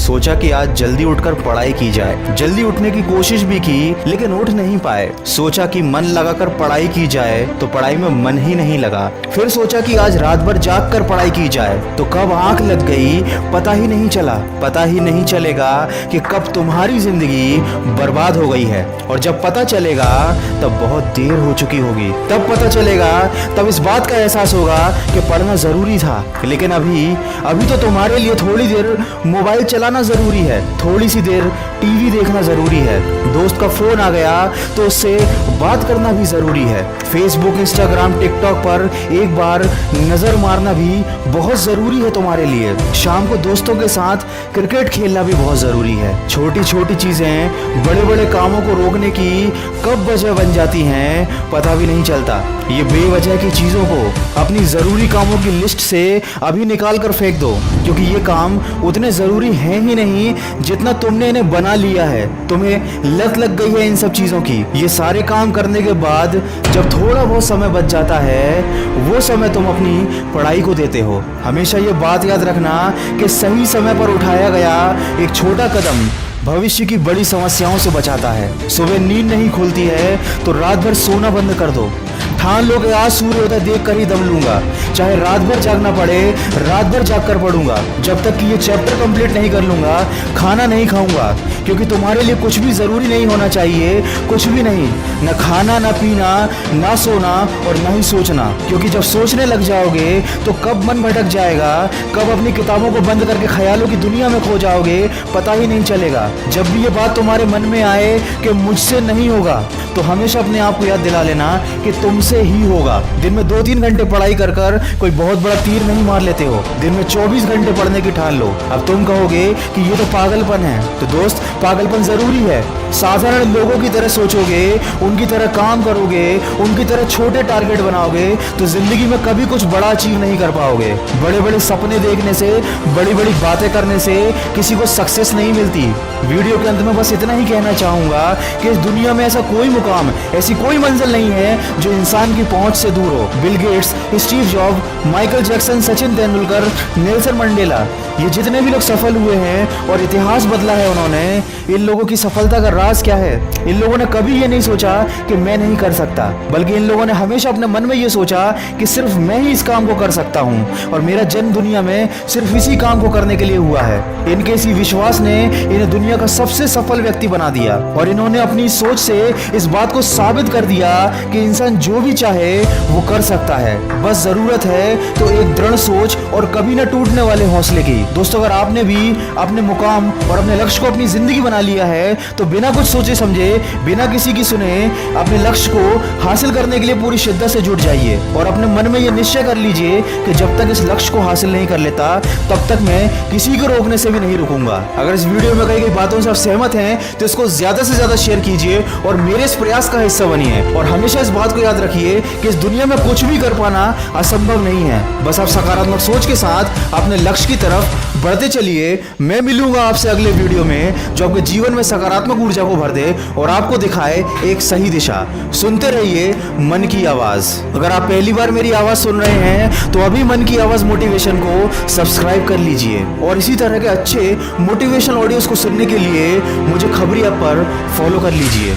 सोचा कि आज जल्दी उठकर पढ़ाई की जाए। जल्दी उठने की कोशिश भी की लेकिन उठ नहीं पाए। सोचा कि मन लगाकर पढ़ाई की जाए तो पढ़ाई में मन ही नहीं लगा। फिर सोचा कि आज रात भर जाग कर पढ़ाई की जाए तो कब आंख लग गई पता ही नहीं चला। पता ही नहीं चलेगा कि कब तुम्हारी जिंदगी बर्बाद हो गई है, और जब पता चलेगा तब बहुत देर हो चुकी होगी। तब पता चलेगा, तब इस बात का एहसास होगा कि पढ़ना जरूरी था। लेकिन अभी तो तुम्हारे लिए थोड़ी देर मोबाइल चलाना जरूरी है, थोड़ी सी देर टीवी देखना जरूरी है, दोस्त का फोन आ गया तो उससे बात करना भी जरूरी है, फेसबुक इंस्टाग्राम टिकटॉक पर एक बार नजर मारना भी बहुत जरूरी है तुम्हारे लिए। शाम को दोस्तों के साथ क्रिकेट खेलना भी बहुत जरूरी है। छोटी छोटी चीजें बड़े बड़े कामों को रोकने की कब वजह बन जाती हैं पता भी नहीं चलता। ये बेवजह की चीजों को अपनी जरूरी कामों की लिस्ट से अभी निकाल कर फेंक दो, क्योंकि ये काम उतने जरूरी हैं ही नहीं जितना तुमने इन्हें बना लिया है। तुम्हें लत लग गई है इन सब चीजों की। ये सारे काम करने के बाद जब थोड़ा बहुत समय बच जाता है वो समय तुम अपनी पढ़ाई को देते हो। हमेशा ये बात याद रखना कि सही समय पर उठाया गया एक छोटा कदम भविष्य की बड़ी समस्याओं से बचाता है। सुबह नींद नहीं खुलती है तो रात भर सोना बंद कर दो। ठान लो कि आज सूर्योदय देख कर ही दम लूंगा, चाहे रात भर जागना पड़े रात भर जाग कर पढ़ूंगा। जब तक कि ये चैप्टर कंप्लीट नहीं कर लूंगा खाना नहीं खाऊंगा, क्योंकि तुम्हारे लिए कुछ भी जरूरी नहीं होना चाहिए, कुछ भी नहीं, न खाना न पीना ना सोना और न ही सोचना। क्योंकि जब सोचने लग जाओगे तो कब मन भटक जाएगा, कब अपनी किताबों को बंद करके ख्यालों की दुनिया में खो जाओगे पता ही नहीं चलेगा। जब भी ये बात तुम्हारे मन में आए कि मुझसे नहीं होगा तो हमेशा अपने आप को याद दिला लेना कि तुमसे ही होगा। दिन में 2-3 घंटे पढ़ाई कर कर कोई बहुत बड़ा तीर नहीं मार लेते हो, दिन में 24 घंटे पढ़ने की ठान लो। अब तुम कहोगे कि ये तो पागलपन है, तो दोस्त पागलपन जरूरी है। साधारण लोगों की तरह सोचोगे, उनकी तरह काम करोगे, उनकी तरह छोटे टारगेट बनाओगे तो जिंदगी में कभी कुछ बड़ा अचीव नहीं कर पाओगे। बड़े बड़े सपने देखने से, बड़ी बड़ी बातें करने से किसी को सक्सेस नहीं मिलती। वीडियो के अंत में बस इतना ही कहना चाहूंगा कि इस दुनिया में ऐसा कोई मुकाम, ऐसी कोई मंजिल नहीं है जो इंसान की पहुंच से दूर हो। Bill Gates, Steve job, Michael Jackson, Sachin Tendulkar, Nelson Mandela, ये जितने भी लोग सफल हुए हैं और इतिहास बदला है उन्होंने, इन लोगों की सफलता का राज क्या है? इन लोगों ने कभी ये नहीं सोचा कि मैं नहीं कर सकता, बल्कि इन लोगों ने हमेशा अपने मन में ये सोचा कि सिर्फ मैं ही इस काम को कर सकता हूँ और मेरा जन्म दुनिया में सिर्फ इसी काम को करने के लिए हुआ है। इनके इसी विश्वास ने इन्हें दुनिया का सबसे सफल व्यक्ति बना दिया और इन्होंने अपनी सोच से इस बात को साबित कर दिया कि इंसान जो भी चाहे वो कर सकता है। बस जरूरत है तो एक दृढ़ सोच और कभी न टूटने वाले हौसले की। दोस्तों, अगर आपने भी अपने मुकाम और अपने लक्ष्य को अपनी जिंदगी बना लिया है तो बिना कुछ सोचे समझे, बिना किसी की सुने अपने लक्ष्य को हासिल करने के लिए पूरी शिद्दत से जुट जाइए और अपने मन में ये निश्चय कर लीजिए कि जब तक इस लक्ष्य को हासिल नहीं कर लेता तब तक मैं किसी को रोकने से भी नहीं रुकूंगा। अगर इस वीडियो में कही गई बातों से आप सहमत हैं तो इसको ज्यादा से ज्यादा शेयर कीजिए और मेरे इस प्रयास का हिस्सा बनिए। और हमेशा इस बात को याद रखिए कि इस दुनिया में कुछ भी कर पाना असंभव नहीं है। बस आप सकारात्मक सोच के साथ अपने लक्ष्य की तरफ बढ़ते चलिए। मैं मिलूंगा आपसे अगले वीडियो में जो आपके जीवन में सकारात्मक ऊर्जा को भर दे और आपको दिखाए एक सही दिशा। सुनते रहिए मन की आवाज। अगर आप पहली बार मेरी आवाज सुन रहे हैं तो अभी मन की आवाज मोटिवेशन को सब्सक्राइब कर लीजिए और इसी तरह के अच्छे मोटिवेशनल ऑडियोज को सुनने के लिए मुझे खबरी ऐप पर फॉलो कर लीजिए।